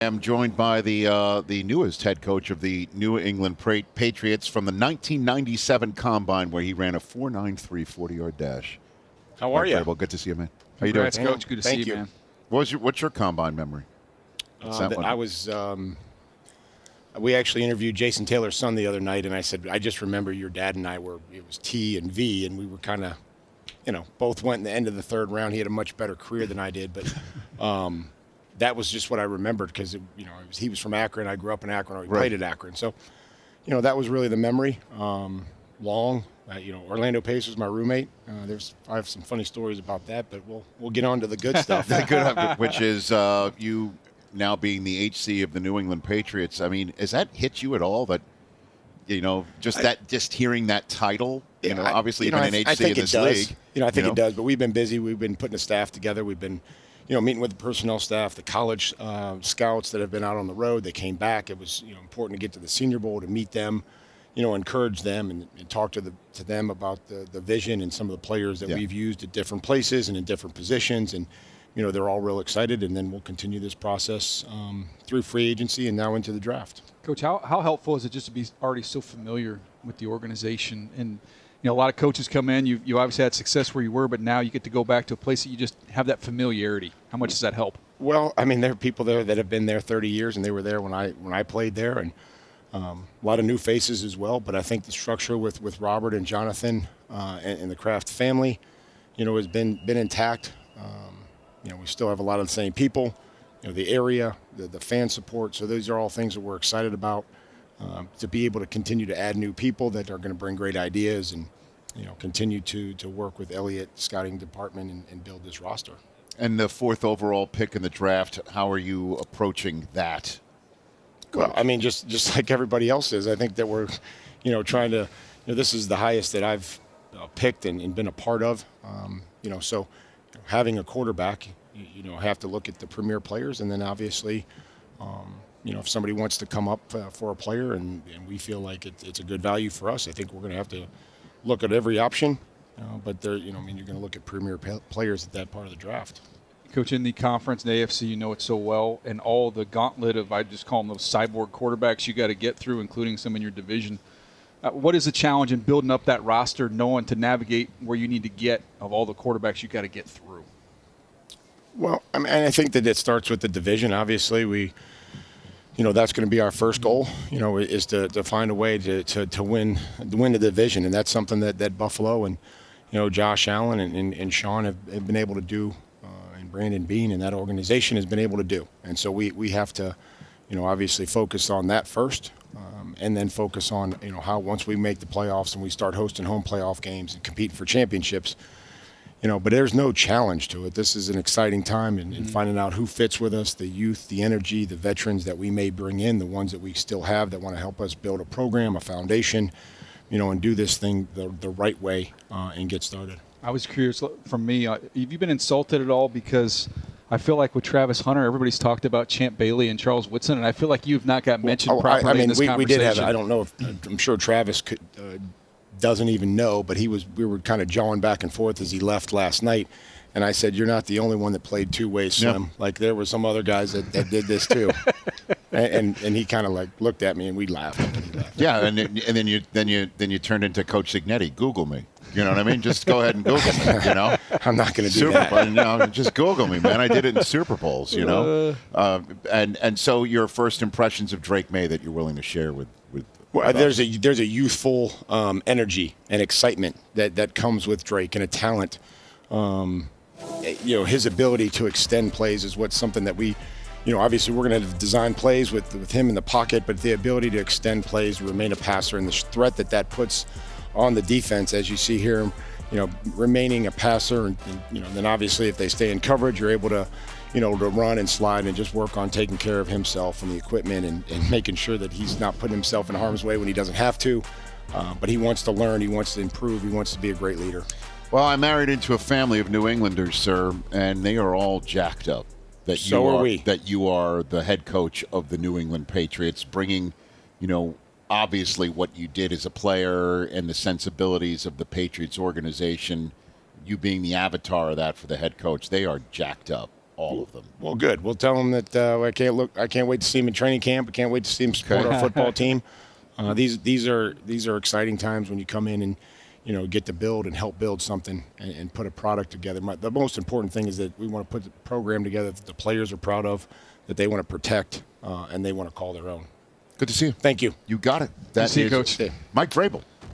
I'm joined by the newest head coach of the New England Patriots from the 1997 Combine, where he ran a 4.93 40-yard dash. How are you? Vrabel, good to see you, man. How you doing? Congrats, Coach. Good to see you, man. What's your Combine memory? I was. We actually interviewed Jason Taylor's son the other night, and I said, I just remember your dad and I were. It was T and V, and we were kind of, both went in the end of the third round. He had a much better career than I did, but. That was just what I remembered because, he was from Akron. I grew up in Akron, or he played at Akron. So, that was really the memory. Orlando Pace was my roommate. I have some funny stories about that, but we'll get on to the good stuff. Which is you now being the HC of the New England Patriots. I mean, has that hit you at all? That just hearing that title. Obviously you've been an HC in this league. I think it does. But we've been busy. We've been putting a staff together. We've been. Meeting with the personnel staff, the college scouts that have been out on the road. They came back. It was important to get to the Senior Bowl, to meet them, encourage them and talk to them about the vision and some of the players that we've used at different places and in different positions. And, they're all real excited. And then we'll continue this process through free agency and now into the draft. Coach, how helpful is it just to be already so familiar with the organization? And a lot of coaches come in. You obviously had success where you were, but now you get to go back to a place that you just have that familiarity. How much does that help? Well, I mean, there are people there that have been there 30 years, and they were there when I played there, and a lot of new faces as well. But I think the structure with Robert and Jonathan and the Kraft family, has been intact. We still have a lot of the same people. The area, the fan support. So those are all things that we're excited about. To be able to continue to add new people that are going to bring great ideas and, continue to work with Elliott scouting department and build this roster. And the 4th overall pick in the draft, how are you approaching that? Well, I mean, just like everybody else is, I think that we're, trying to, this is the highest that I've picked and been a part of. So having a quarterback, have to look at the premier players, and then obviously, if somebody wants to come up for a player and we feel like it's a good value for us, I think we're going to have to look at every option. But you're going to look at premier players at that part of the draft. Coach, in the conference, in the AFC, you know it so well, and all the gauntlet of, I just call them those cyborg quarterbacks you got to get through, including some in your division. What is the challenge in building up that roster, knowing to navigate where you need to get of all the quarterbacks you got to get through? Well, I think that it starts with the division. Obviously, that's going to be our first goal, is to find a way to win the division. And that's something that Buffalo and, Josh Allen and Sean have been able to do, and Brandon Beane and that organization has been able to do. And so we have to, obviously focus on that first, and then focus on, how once we make the playoffs and we start hosting home playoff games and competing for championships, but there's no challenge to it. This is an exciting time in finding out who fits with us, the youth, the energy, the veterans that we may bring in, the ones that we still have that want to help us build a program, a foundation, and do this thing the right way and get started. I was curious, from me, have you been insulted at all? Because I feel like with Travis Hunter, everybody's taled about Champ Bailey and Charles Woodson, and I feel like you've not got mentioned properly in this conversation. We did have, I don't know if, I'm sure Travis doesn't even know, but we were kind of jawing back and forth as he left last night. And I said, you're not the only one that played two-way swim. Yep. Like there were some other guys that did this too. and he kind of like looked at me and we laughed. Yeah, and then you turned into Coach Signetti. Google me. You know what I mean? Just go ahead and Google me, I'm not going to do Super that. Bowl, just Google me, man. I did it in Super Bowls, And so your first impressions of Drake Maye that you're willing to share with Well, there's a youthful energy and excitement that comes with Drake, and a talent. His ability to extend plays is what's something that we, obviously we're going to design plays with him in the pocket, but the ability to extend plays, remain a passer, and the threat that puts on the defense, as you see here, remaining a passer, and then obviously if they stay in coverage, you're able to to run and slide and just work on taking care of himself and the equipment and making sure that he's not putting himself in harm's way when he doesn't have to. But he wants to learn, he wants to improve, he wants to be a great leader. Well, I married into a family of New Englanders, sir, and they are all jacked up. That you are the head coach of the New England Patriots, bringing, obviously what you did as a player and the sensibilities of the Patriots organization, you being the avatar of that for the head coach. They are jacked up. all of them. Well, good. We'll tell them that I can't wait to see him in training camp. I can't wait to see him support our football team. These are exciting times when you come in and get to build and help build something and put a product together. The most important thing is that we want to put the program together that the players are proud of, that they want to protect, and they want to call their own. Good to see you. Thank you. You got it. Good to see you, Coach. Mike Vrabel.